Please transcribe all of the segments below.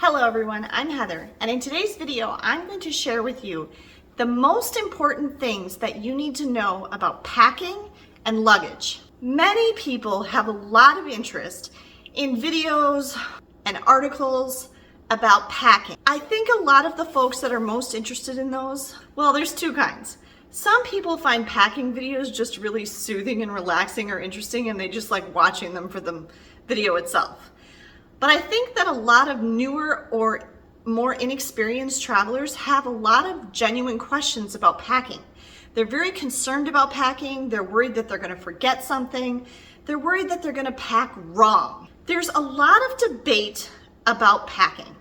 Hello everyone, I'm Heather, and in today's video, I'm going to share with you the most important things that you need to know about packing and luggage. Many people have a lot of interest in videos and articles about packing. I think a lot of the folks that are most interested in those, well, there's two kinds. Some people find packing videos just really soothing and relaxing or interesting, and they just like watching them for the video itself. But I think that a lot of newer or more inexperienced travelers have a lot of genuine questions about packing. They're very concerned about packing. They're worried that they're going to forget something. They're worried that they're going to pack wrong. There's a lot of debate about packing.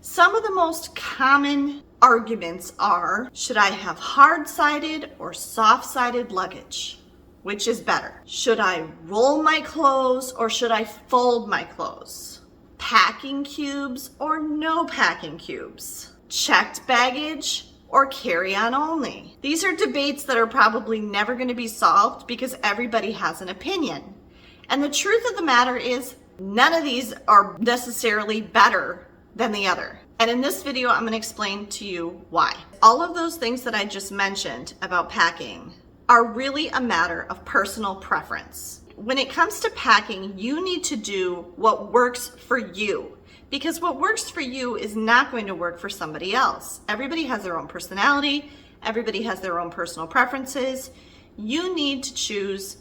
Some of the most common arguments are, should I have hard-sided or soft-sided luggage? Which is better? Should I roll my clothes or should I fold my clothes? Packing cubes or no packing cubes? Checked baggage or carry-on only? These are debates that are probably never going to be solved because everybody has an opinion. And the truth of the matter is, none of these are necessarily better than the other. And in this video, I'm going to explain to you why. All of those things that I just mentioned about packing are really a matter of personal preference. When it comes to packing, you need to do what works for you, because what works for you is not going to work for somebody else. Everybody has their own personality. Everybody has their own personal preferences. You need to choose,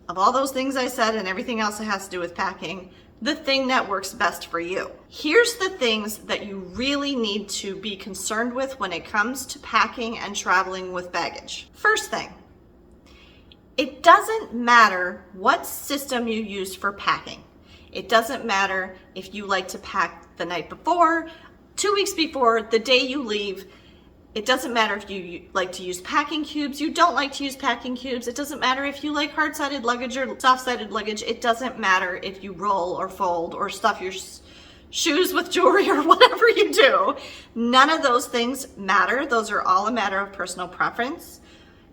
of all those things I said and everything else that has to do with packing, the thing that works best for you. Here's the things that you really need to be concerned with when it comes to packing and traveling with baggage. First thing, it doesn't matter what system you use for packing. It doesn't matter if you like to pack the night before, 2 weeks before, the day you leave. It doesn't matter if you like to use packing cubes, you don't like to use packing cubes. It doesn't matter if you like hard-sided luggage or soft-sided luggage. It doesn't matter if you roll or fold or stuff your shoes with jewelry or whatever you do. None of those things matter. Those are all a matter of personal preference.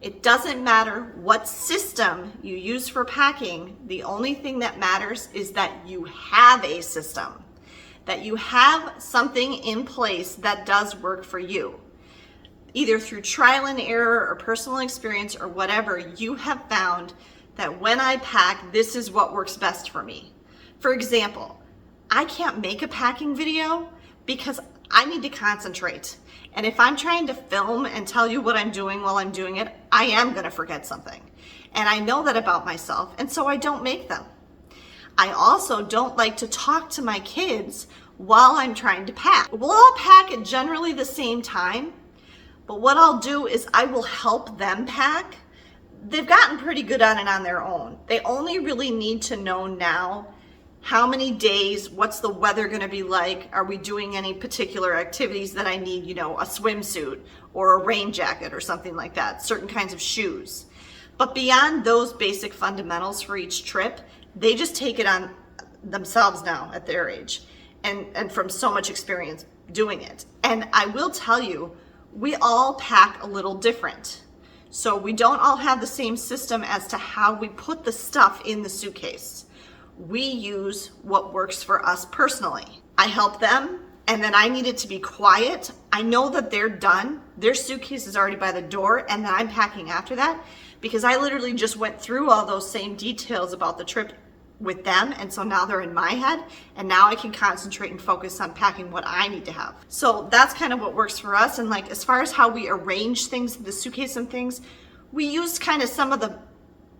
It doesn't matter what system you use for packing. The only thing that matters is that you have a system, that you have something in place that does work for you. Either through trial and error or personal experience or whatever, you have found that when I pack, this is what works best for me. For example, I can't make a packing video because I need to concentrate. And if I'm trying to film and tell you what I'm doing while I'm doing it, I am going to forget something. And I know that about myself, and so I don't make them. I also don't like to talk to my kids while I'm trying to pack. We'll all pack at generally the same time, but what I'll do is I will help them pack. They've gotten pretty good at it on their own. They only really need to know now how many days, what's the weather going to be like, are we doing any particular activities that I need, a swimsuit or a rain jacket or something like that, certain kinds of shoes. But beyond those basic fundamentals for each trip, they just take it on themselves now at their age and from so much experience doing it. And I will tell you, we all pack a little different. So we don't all have the same system as to how we put the stuff in the suitcase. We use what works for us personally. I help them, and then I need it to be quiet. I know that they're done. Their suitcase is already by the door, and then I'm packing after that because I literally just went through all those same details about the trip with them, and so now they're in my head, and now I can concentrate and focus on packing what I need to have. So that's kind of what works for us. And like as far as how we arrange things, the suitcase and things, we use kind of some of the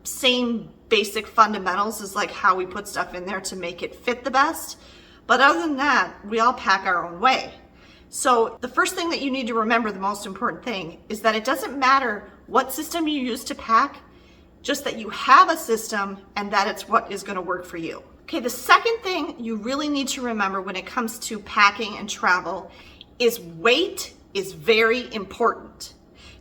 same basic fundamentals as like how we put stuff in there to make it fit the best. But other than that, we all pack our own way. So the first thing that you need to remember, the most important thing, is that it doesn't matter what system you use to pack, just that you have a system and that it's what is going to work for you. Okay, the second thing you really need to remember when it comes to packing and travel is weight is very important.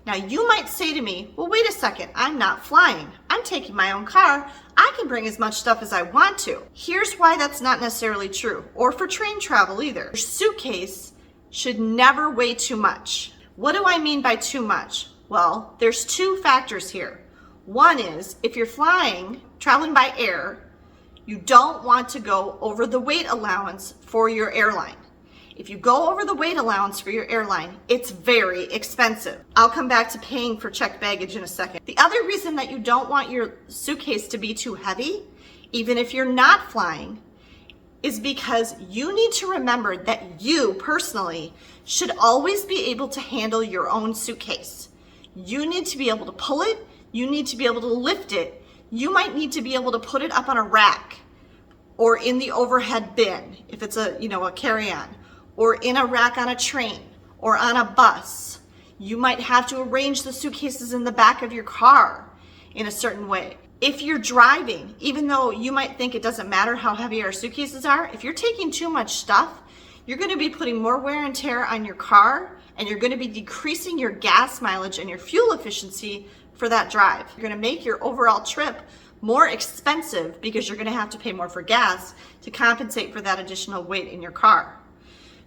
Now you might say to me, well, wait a second, I'm not flying. I'm taking my own car. I can bring as much stuff as I want to. Here's why that's not necessarily true, or for train travel either. Your suitcase should never weigh too much. What do I mean by too much? Well, there's two factors here. One is if you're traveling by air, you don't want to go over the weight allowance for your airline. If you go over the weight allowance for your airline, it's very expensive. I'll come back to paying for checked baggage in a second. The other reason that you don't want your suitcase to be too heavy, even if you're not flying, is because you need to remember that you personally should always be able to handle your own suitcase. You need to be able to pull it. You need to be able to lift it. You might need to be able to put it up on a rack or in the overhead bin if it's a carry-on, or in a rack on a train or on a bus. You might have to arrange the suitcases in the back of your car in a certain way. If you're driving, even though you might think it doesn't matter how heavy our suitcases are, if you're taking too much stuff, you're going to be putting more wear and tear on your car, and you're going to be decreasing your gas mileage and your fuel efficiency for that drive. You're going to make your overall trip more expensive because you're going to have to pay more for gas to compensate for that additional weight in your car.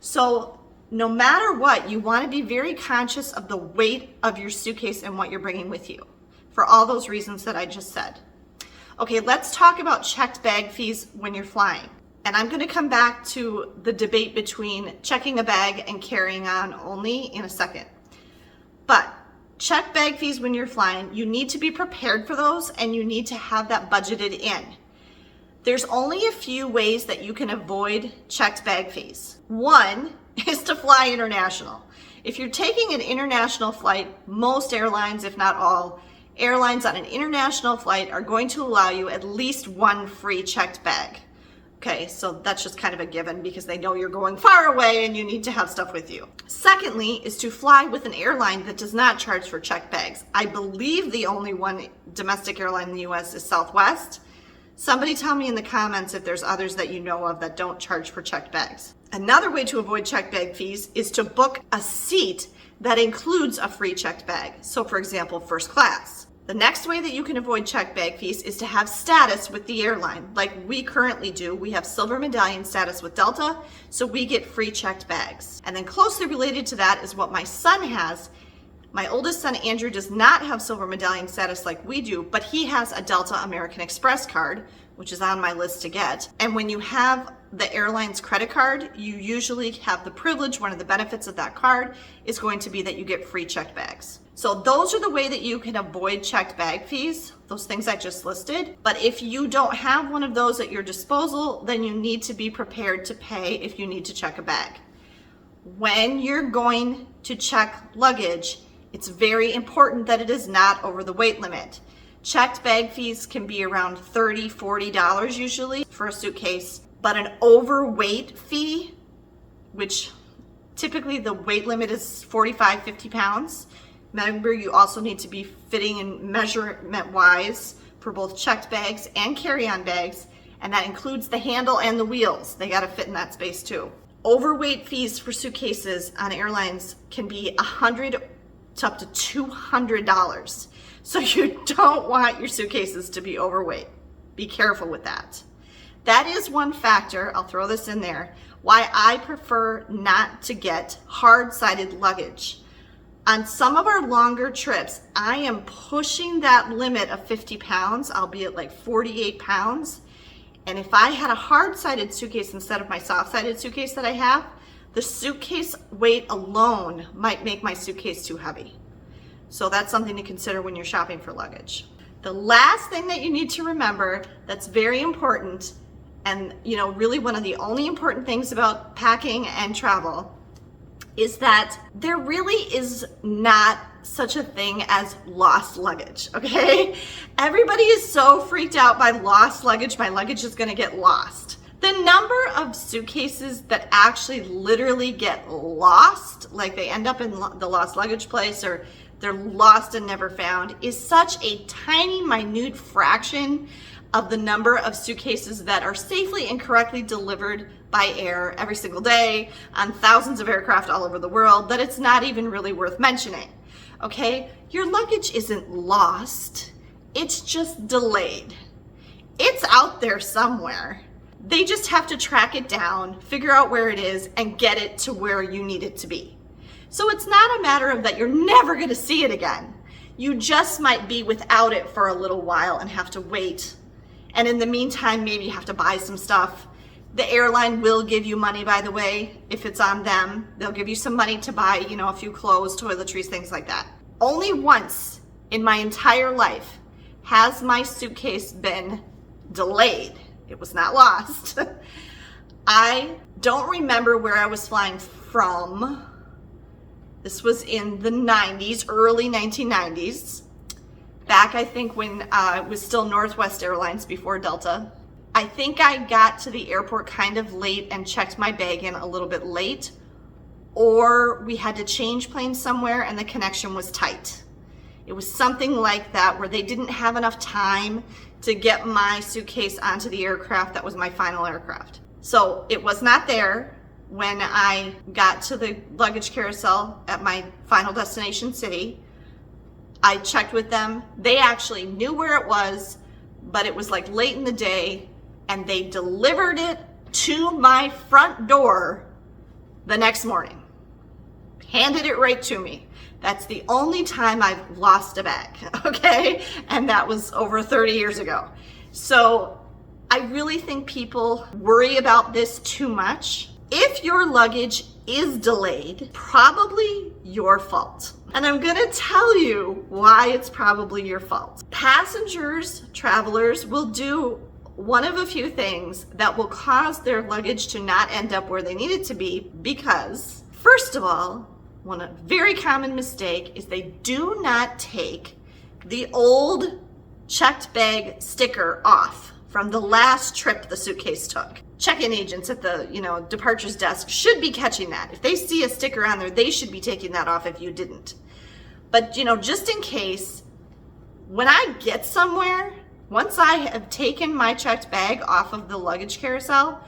So no matter what, you want to be very conscious of the weight of your suitcase and what you're bringing with you for all those reasons that I just said. Okay, let's talk about checked bag fees when you're flying. And I'm going to come back to the debate between checking a bag and carrying on only in a second. But checked bag fees when you're flying, you need to be prepared for those, and you need to have that budgeted in. There's only a few ways that you can avoid checked bag fees. One is to fly international. If you're taking an international flight, most airlines, if not all, airlines on an international flight are going to allow you at least one free checked bag. Okay, so that's just kind of a given because they know you're going far away and you need to have stuff with you. Secondly, is to fly with an airline that does not charge for checked bags. I believe the only one domestic airline in the US is Southwest. Somebody tell me in the comments if there's others that you know of that don't charge for checked bags. Another way to avoid checked bag fees is to book a seat that includes a free checked bag. So for example, first class. The next way that you can avoid checked bag fees is to have status with the airline, like we currently do. We have silver medallion status with Delta, so we get free checked bags. And then closely related to that is what my son has. My oldest son, Andrew, does not have silver medallion status like we do, but he has a Delta American Express card, which is on my list to get. And when you have the airline's credit card, you usually have the privilege, one of the benefits of that card is going to be that you get free checked bags. So those are the way that you can avoid checked bag fees, those things I just listed. But if you don't have one of those at your disposal, then you need to be prepared to pay if you need to check a bag. When you're going to check luggage, it's very important that it is not over the weight limit. Checked bag fees can be around $30, $40 usually for a suitcase, but an overweight fee, which typically the weight limit is 45, 50 pounds. Remember, you also need to be fitting and measurement wise for both checked bags and carry-on bags, and that includes the handle and the wheels. They got to fit in that space too. Overweight fees for suitcases on airlines can be $100 to up to $200. So you don't want your suitcases to be overweight. Be careful with that. That is one factor, I'll throw this in there, why I prefer not to get hard-sided luggage. On some of our longer trips, I am pushing that limit of 50 pounds. I'll be at like 48 pounds. And if I had a hard-sided suitcase instead of my soft-sided suitcase that I have, the suitcase weight alone might make my suitcase too heavy. So that's something to consider when you're shopping for luggage. The last thing that you need to remember that's very important, and really one of the only important things about packing and travel, is that there really is not such a thing as lost luggage, okay? Everybody is so freaked out by lost luggage. My luggage is gonna get lost. The number of suitcases that actually literally get lost, like they end up in the lost luggage place or they're lost and never found, is such a tiny, minute fraction of the number of suitcases that are safely and correctly delivered by air every single day on thousands of aircraft all over the world that it's not even really worth mentioning, okay? Your luggage isn't lost, it's just delayed. It's out there somewhere. They just have to track it down, figure out where it is, and get it to where you need it to be. So it's not a matter of that you're never gonna see it again. You just might be without it for a little while and have to wait. And in the meantime, maybe you have to buy some stuff The airline will give you money, by the way, if it's on them. They'll give you some money to buy, a few clothes, toiletries, things like that. Only once in my entire life has my suitcase been delayed. It was not lost. I don't remember where I was flying from. This was in the 90s, early 1990s. Back, I think, when it was still Northwest Airlines before Delta. I think I got to the airport kind of late and checked my bag in a little bit late, or we had to change planes somewhere and the connection was tight. It was something like that where they didn't have enough time to get my suitcase onto the aircraft that was my final aircraft. So it was not there when I got to the luggage carousel at my final destination city. I checked with them. They actually knew where it was, but it was like late in the day, and they delivered it to my front door the next morning. Handed it right to me. That's the only time I've lost a bag, okay? And that was over 30 years ago. So I really think people worry about this too much. If your luggage is delayed, probably your fault. And I'm gonna tell you why it's probably your fault. Passengers, travelers will do one of a few things that will cause their luggage to not end up where they need it to be because, first of all, one very common mistake is they do not take the old checked bag sticker off from the last trip the suitcase took. Check-in agents at the, departures desk should be catching that. If they see a sticker on there, they should be taking that off if you didn't. But, just in case, when I get somewhere, once I have taken my checked bag off of the luggage carousel,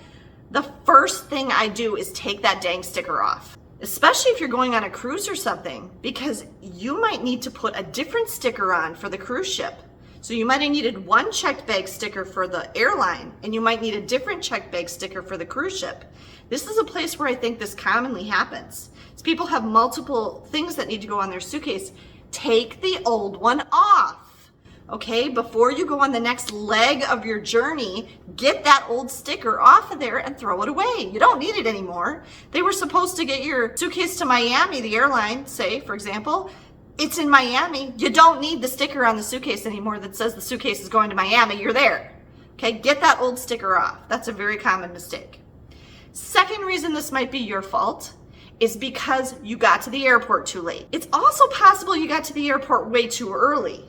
the first thing I do is take that dang sticker off. Especially if you're going on a cruise or something, because you might need to put a different sticker on for the cruise ship. So you might have needed one checked bag sticker for the airline, and you might need a different checked bag sticker for the cruise ship. This is a place where I think this commonly happens. So people have multiple things that need to go on their suitcase. Take the old one off. Okay, before you go on the next leg of your journey, get that old sticker off of there and throw it away. You don't need it anymore. They were supposed to get your suitcase to Miami, the airline, say, for example. It's in Miami. You don't need the sticker on the suitcase anymore that says the suitcase is going to Miami. You're there. Okay, get that old sticker off. That's a very common mistake. Second reason this might be your fault is because you got to the airport too late. It's also possible you got to the airport way too early.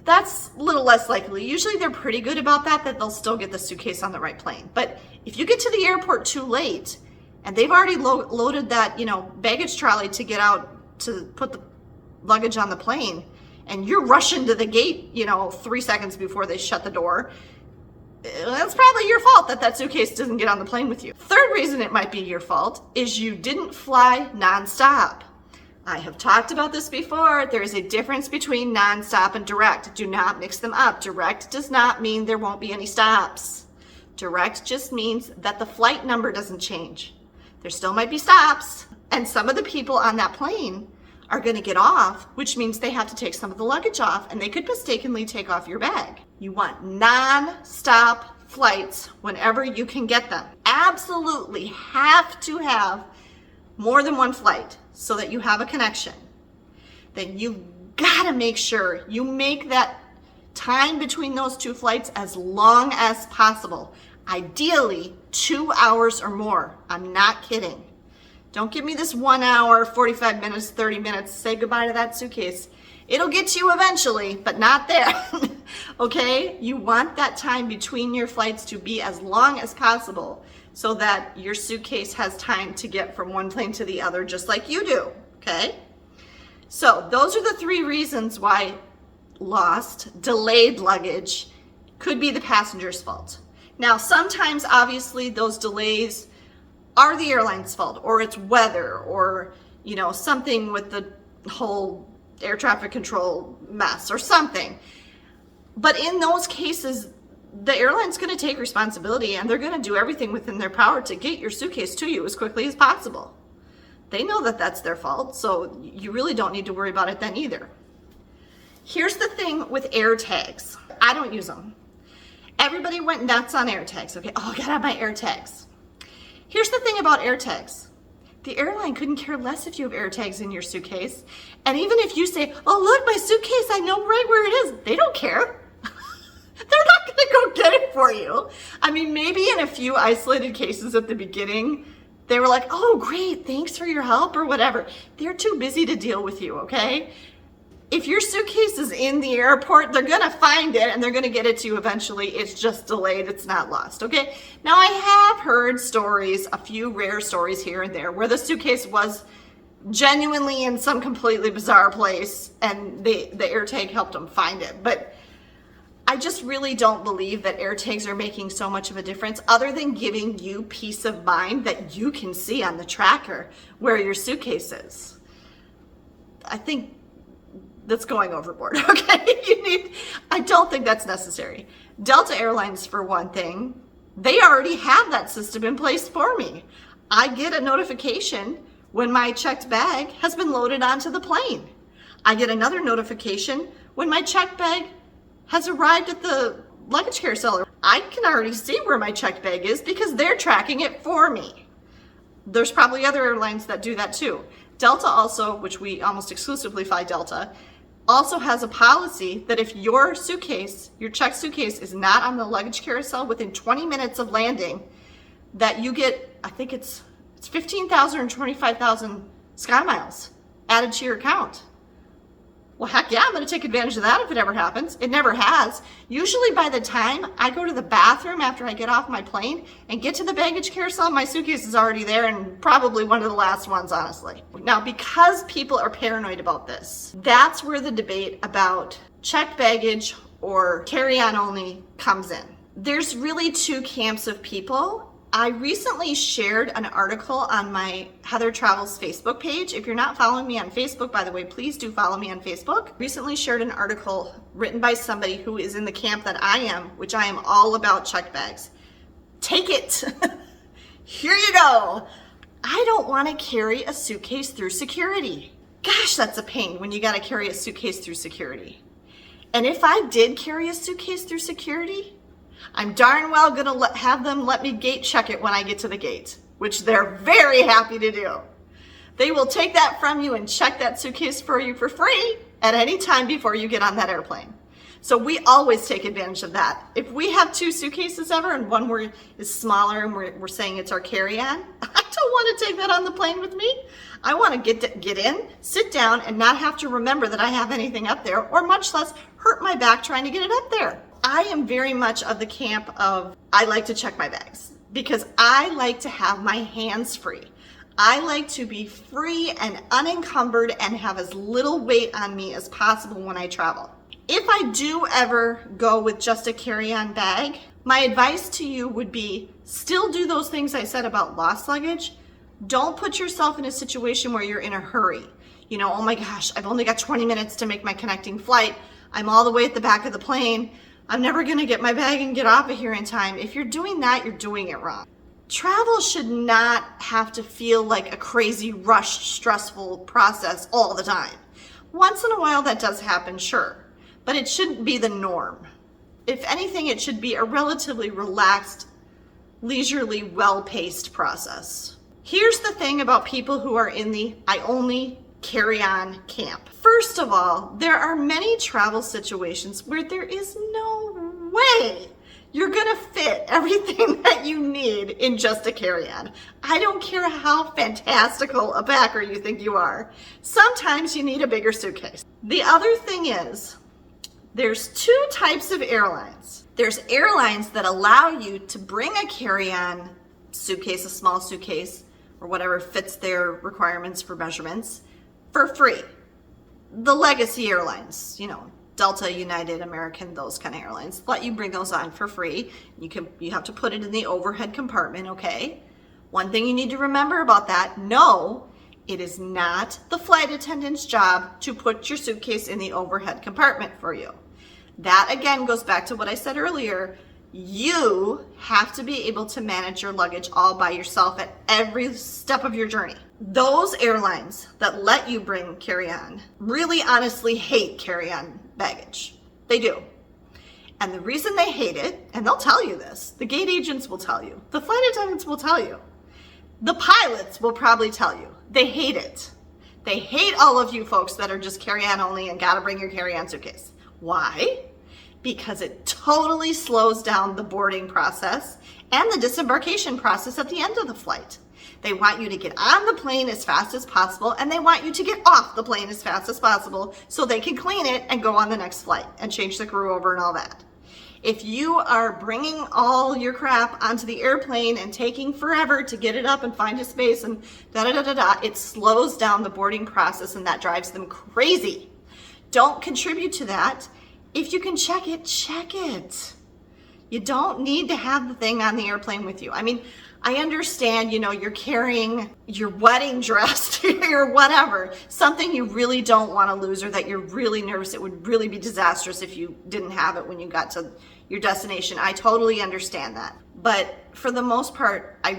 That's a little less likely. Usually they're pretty good about that they'll still get the suitcase on the right plane. But if you get to the airport too late and they've already loaded that, baggage trolley to get out to put the luggage on the plane, and you're rushing to the gate, 3 seconds before they shut the door, that's probably your fault that suitcase doesn't get on the plane with you. Third reason it might be your fault is you didn't fly nonstop. I have talked about this before. There is a difference between nonstop and direct. Do not mix them up. Direct does not mean there won't be any stops. Direct just means that the flight number doesn't change. There still might be stops, and some of the people on that plane are going to get off, which means they have to take some of the luggage off, and they could mistakenly take off your bag. You want non-stop flights whenever you can get them. Absolutely have to have more than one flight so that you have a connection. Then you've got to make sure you make that time between those two flights as long as possible. Ideally, 2 hours or more. I'm not kidding. Don't give me this 1 hour, 45 minutes, 30 minutes. Say goodbye to that suitcase. It'll get to you eventually, but not there. Okay? You want that time between your flights to be as long as possible so that your suitcase has time to get from one plane to the other just like you do. Okay? So those are the 3 reasons why lost, delayed luggage could be the passenger's fault. Now, sometimes, obviously, those delays are the airline's fault, or it's weather, or, something with the whole air traffic control mess or something. But in those cases, the airline's going to take responsibility, and they're going to do everything within their power to get your suitcase to you as quickly as possible. They know that that's their fault, so you really don't need to worry about it then either. Here's the thing with air tags. I don't use them. Everybody went nuts on air tags. Okay, oh, I gotta have my air tags. Here's the thing about AirTags. The airline couldn't care less if you have AirTags in your suitcase. And even if you say, oh look, my suitcase, I know right where it is, they don't care. They're not gonna go get it for you. I mean, maybe in a few isolated cases at the beginning, they were like, oh great, thanks for your help or whatever. They're too busy to deal with you, okay? If your suitcase is in the airport, they're gonna find it and they're gonna get it to you eventually. It's just delayed, it's not lost, okay? Now I have heard stories, a few rare stories here and there, where the suitcase was genuinely in some completely bizarre place and the AirTag helped them find it. But I just really don't believe that AirTags are making so much of a difference other than giving you peace of mind that you can see on the tracker where your suitcase is. I think that's going overboard, okay? I don't think that's necessary. Delta Airlines, for one thing, they already have that system in place for me. I get a notification when my checked bag has been loaded onto the plane. I get another notification when my checked bag has arrived at the luggage carousel. I can already see where my checked bag is because they're tracking it for me. There's probably other airlines that do that too. Delta also, which we almost exclusively fly Delta, also has a policy that if your suitcase, your checked suitcase is not on the luggage carousel within 20 minutes of landing, that you get, I think it's 15,000 or 25,000 Sky Miles added to your account. Well, heck yeah, I'm gonna take advantage of that if it ever happens. It never has. Usually by the time I go to the bathroom after I get off my plane and get to the baggage carousel, my suitcase is already there and probably one of the last ones, honestly. Now, because people are paranoid about this, that's where the debate about checked baggage or carry-on only comes in. There's really two camps of people. I recently shared an article on my Heather Travels Facebook page. If you're not following me on Facebook, by the way, please do follow me on Facebook. Recently shared an article written by somebody who is in the camp that I am, which I am all about checked bags. Take it. Here you go. I don't want to carry a suitcase through security. Gosh, that's a pain when you got to carry a suitcase through security. And if I did carry a suitcase through security, I'm darn well gonna have them let me gate check it when I get to the gate, which they're very happy to do. They will take that from you and check that suitcase for you for free at any time before you get on that airplane. So we always take advantage of that. If we have two suitcases ever and one is smaller and we're saying it's our carry-on, I don't want to take that on the plane with me. I want to get in, sit down, and not have to remember that I have anything up there, or much less hurt my back trying to get it up there. I am very much of the camp of I like to check my bags because I like to have my hands free. I like to be free and unencumbered and have as little weight on me as possible when I travel. If I do ever go with just a carry-on bag, my advice to you would be still do those things I said about lost luggage. Don't put yourself in a situation where you're in a hurry. You know, oh my gosh, I've only got 20 minutes to make my connecting flight. I'm all the way at the back of the plane. I'm never gonna get my bag and get off of here in time. If you're doing that, you're doing it wrong. Travel should not have to feel like a crazy, rushed, stressful process all the time. Once in a while that does happen, sure, but it shouldn't be the norm. If anything, it should be a relatively relaxed, leisurely, well-paced process. Here's the thing about people who are in the I only carry-on camp. First of all, there are many travel situations where there is no way you're gonna fit everything that you need in just a carry-on. I don't care how fantastical a packer you think you are. Sometimes you need a bigger suitcase. The other thing is, there's two types of airlines. There's airlines that allow you to bring a carry-on suitcase, a small suitcase, or whatever fits their requirements for measurements, for free. The legacy airlines, you know, Delta, United, American, those kind of airlines, let you bring those on for free. You have to put it in the overhead compartment, okay? One thing you need to remember about that, no, it is not the flight attendant's job to put your suitcase in the overhead compartment for you. That again goes back to what I said earlier. You have to be able to manage your luggage all by yourself at every step of your journey. Those airlines that let you bring carry-on really honestly hate carry-on baggage. They do. And the reason they hate it, and they'll tell you this, the gate agents will tell you, the flight attendants will tell you, The pilots will probably tell you they hate it. They hate all of you folks that are just carry-on only and gotta bring your carry-on suitcase. Why? Because it totally slows down the boarding process and the disembarkation process at the end of the flight. They want you to get on the plane as fast as possible, and they want you to get off the plane as fast as possible so they can clean it and go on the next flight and change the crew over and all that. If you are bringing all your crap onto the airplane and taking forever to get it up and find a space and da-da-da-da-da, it slows down the boarding process and that drives them crazy. Don't contribute to that. If you can check it, check it. You don't need to have the thing on the airplane with you. I mean, I understand, you know, you're carrying your wedding dress or whatever, something you really don't want to lose or that you're really nervous. It would really be disastrous if you didn't have it when you got to your destination. I totally understand that. But for the most part, I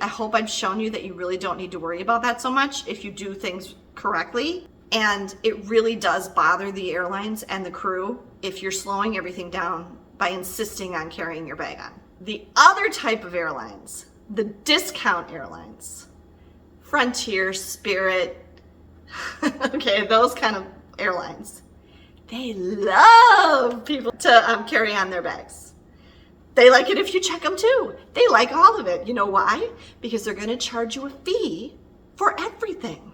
hope I've shown you that you really don't need to worry about that so much if you do things correctly. And it really does bother the airlines and the crew if you're slowing everything down by insisting on carrying your bag on. The other type of airlines, the discount airlines, Frontier, Spirit, okay, those kind of airlines, they love people to carry on their bags. They like it if you check them too. They like all of it. You know why? Because they're going to charge you a fee for everything.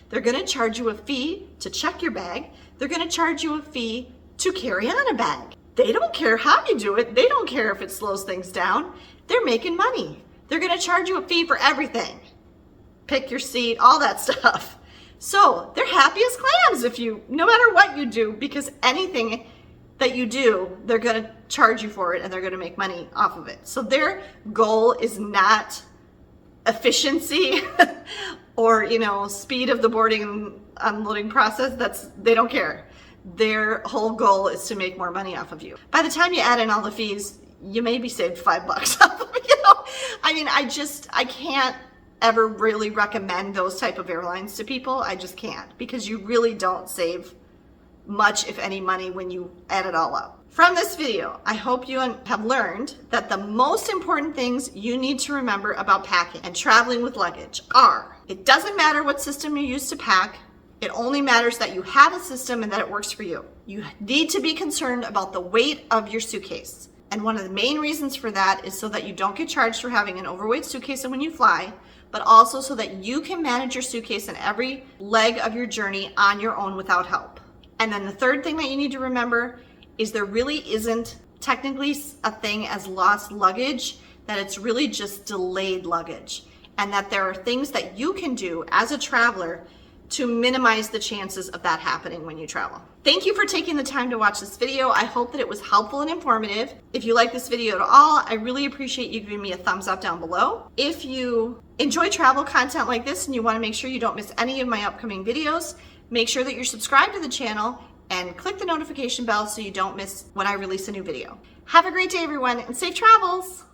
They're going to charge you a fee to check your bag. They're going to charge you a fee to carry on a bag. They don't care how you do it. They don't care if it slows things down. They're making money. They're going to charge you a fee for everything. Pick your seat, all that stuff. So they're happy as clams if you, no matter what you do, because anything that you do, they're going to charge you for it and they're going to make money off of it. So their goal is not efficiency or, you know, speed of the boarding and unloading process. They don't care. Their whole goal is to make more money off of you. By the time you add in all the fees, you maybe saved $5 off of it, you know? I mean, I can't ever really recommend those type of airlines to people. I just can't, because you really don't save much, if any, money when you add it all up. From this video, I hope you have learned that the most important things you need to remember about packing and traveling with luggage are, it doesn't matter what system you use to pack. It only matters that you have a system and that it works for you. You need to be concerned about the weight of your suitcase. And one of the main reasons for that is so that you don't get charged for having an overweight suitcase when you fly, but also so that you can manage your suitcase and every leg of your journey on your own without help. And then the third thing that you need to remember is there really isn't technically a thing as lost luggage, that it's really just delayed luggage. And that there are things that you can do as a traveler to minimize the chances of that happening when you travel. Thank you for taking the time to watch this video. I hope that it was helpful and informative. If you like this video at all, I really appreciate you giving me a thumbs up down below. If you enjoy travel content like this and you want to make sure you don't miss any of my upcoming videos, make sure that you're subscribed to the channel and click the notification bell so you don't miss when I release a new video. Have a great day, everyone, and safe travels!